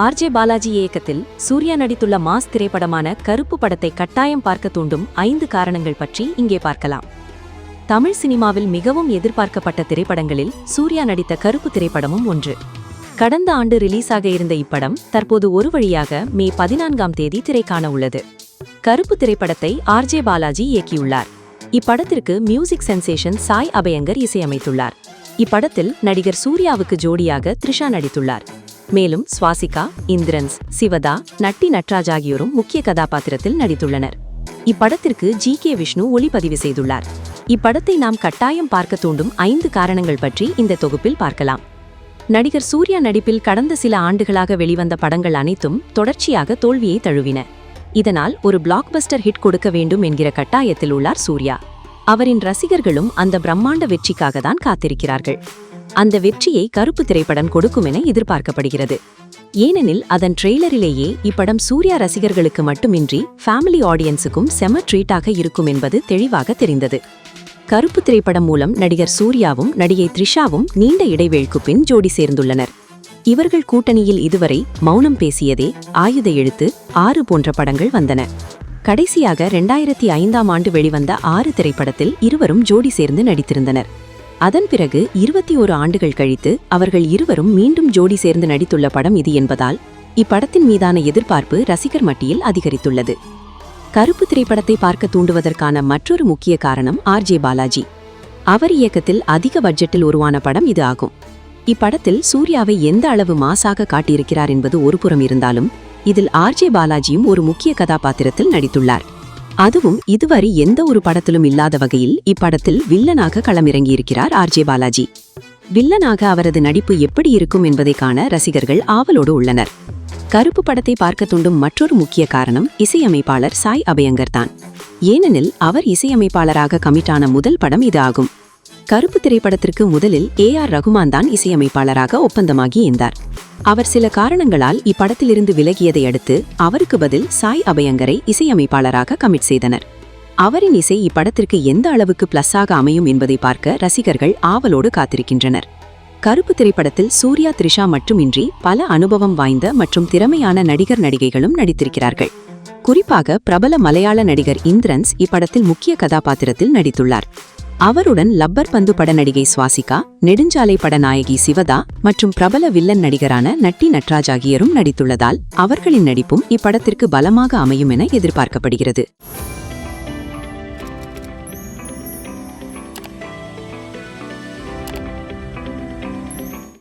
RJ. Balaji இயக்கத்தில் சூர்யா நடித்துள்ள mass திரைப்படமான கருப்பு படத்தை கட்டாயம் பார்க்க தூண்டும் 5 காரணங்கள் பற்றி இங்கே பார்க்கலாம். தமிழ் சினிமாவில் மிகவும் எதிர்பார்க்கப்பட்ட திரைப்படங்களில் சூர்யா நடித்த கருப்பு திரைப்படமும் ஒன்று. கடந்த ஆண்டு ரிலீஸாக இருந்த இப்படம் தற்போது ஒரு வழியாக மே 14ஆம் தேதி திரைக்காண உள்ளது. கருப்பு திரைப்படத்தை ஆர்.ஜே. பாலாஜி இயக்கியுள்ளார். இப்படத்திற்கு மியூசிக் சென்சேஷன் சாய் அபயங்கர் இசையமைத்துள்ளார். இப்படத்தில் நடிகர் சூர்யாவுக்கு ஜோடியாக த்ரிஷா நடித்துள்ளார். மேலும் ஸ்வாசிகா, இந்திரன்ஸ், சிவதா, நட்டி நட்ராஜ் ஆகியோரும் முக்கிய கதாபாத்திரத்தில் நடித்துள்ளனர். இப்படத்திற்கு ஜி.கே. விஷ்ணு ஒளிப்பதிவு செய்துள்ளார். இப்படத்தை நாம் கட்டாயம் பார்க்க தூண்டும் 5 காரணங்கள் பற்றி இந்த தொகுப்பில் பார்க்கலாம். நடிகர் சூர்யா நடிப்பில் கடந்த சில ஆண்டுகளாக வெளிவந்த படங்கள் அனைத்தும் தொடர்ச்சியாக தோல்வியை தழுவின. இதனால் ஒரு பிளாக்பஸ்டர் ஹிட் கொடுக்க வேண்டும் என்கிற கட்டாயத்தில் உள்ளார் சூர்யா. அவரின் ரசிகர்களும் அந்த பிரம்மாண்ட வெற்றிக்காக தான் காத்திருக்கிறார்கள். அந்த வெற்றியை கருப்பு திரைப்படம் கொடுக்கும் என எதிர்பார்க்கப்படுகிறது. ஏனெனில் அதன் ட்ரெய்லரிலேயே இப்படம் சூர்யா ரசிகர்களுக்கு மட்டுமின்றி ஃபேமிலி ஆடியன்ஸுக்கும் செம ட்ரீட்டாக இருக்கும் என்பது தெளிவாக தெரிந்தது. கருப்பு திரைப்படம் மூலம் நடிகர் சூர்யாவும் நடிகை த்ரிஷாவும் நீண்ட இடைவேளைக்கு பின் ஜோடி சேர்ந்துள்ளனர். இவர்கள் கூட்டணியில் இதுவரை மௌனம் பேசியதே, ஆயுத எழுத்து, 6 போன்ற படங்கள் வந்தன. கடைசியாக 2005ஆம் ஆண்டு வெளிவந்த 6 திரைப்படத்தில் இருவரும் ஜோடி சேர்ந்து நடித்திருந்தனர். அதன் பிறகு 21 ஆண்டுகள் கழித்து அவர்கள் இருவரும் மீண்டும் ஜோடி சேர்ந்து நடித்துள்ள படம் இது என்பதால் இப்படத்தின் மீதான எதிர்பார்ப்பு ரசிகர் மட்டியில் அதிகரித்துள்ளது. கருப்பு திரைப்படத்தை பார்க்க தூண்டுவதற்கான மற்றொரு முக்கிய காரணம் ஆர்.ஜே. பாலாஜி. அவர் இயக்கத்தில் அதிக பட்ஜெட்டில் உருவான படம் இது ஆகும். இப்படத்தில் சூர்யாவை எந்த அளவு மாசாக காட்டியிருக்கிறார் என்பது ஒருபுறம் இருந்தாலும் இதில் ஆர்.ஜே. பாலாஜியும் ஒரு முக்கிய கதாபாத்திரத்தில் நடித்துள்ளார். அதுவும் இதுவரை எந்த ஒரு படத்திலும் இல்லாத வகையில் இப்படத்தில் வில்லனாக களமிறங்கியிருக்கிறார் ஆர்.ஜே. பாலாஜி. வில்லனாக அவரது நடிப்பு எப்படி இருக்கும் என்பதை காண ரசிகர்கள் ஆவலோடு உள்ளனர். கருப்பு படத்தை பார்க்க தூண்டும் மற்றொரு முக்கிய காரணம் இசையமைப்பாளர் சாய் அபயங்கர் தான். ஏனெனில் அவர் இசையமைப்பாளராக கமிட்டான முதல் படம் இது ஆகும். கருப்பு திரைப்படத்திற்கு முதலில் ஏ.ஆர். ரகுமான் தான் இசையமைப்பாளராக ஒப்பந்தமாகி இருந்தார். அவர் சில காரணங்களால் இப்படத்திலிருந்து விலகியதை அடுத்து அவருக்கு பதில் சாய் அபயங்கரை இசையமைப்பாளராக கமிட் செய்தனர். அவரின் இசை இப்படத்திற்கு எந்த அளவுக்கு பிளஸ்ஸாக அமையும் என்பதை பார்க்க ரசிகர்கள் ஆவலோடு காத்திருக்கின்றனர். கருப்பு திரைப்படத்தில் சூர்யா, த்ரிஷா மட்டுமின்றி பல அனுபவம் வாய்ந்த மற்றும் திறமையான நடிகர் நடிகைகளும் நடித்திருக்கிறார்கள். குறிப்பாக பிரபல மலையாள நடிகர் இந்திரன்ஸ் இப்படத்தில் முக்கிய கதாபாத்திரத்தில் நடித்துள்ளார். அவருடன் லப்பர் பந்து பட நடிகை ஸ்வாசிகா, நெடுஞ்சாலை பட நாயகி சிவதா மற்றும் பிரபல வில்லன் நடிகரான நட்டி நட்ராஜ் ஆகியோரும் நடித்துள்ளதால் அவர்களின் நடிப்பும் இப்படத்திற்கு பலமாக அமையும் என எதிர்பார்க்கப்படுகிறது.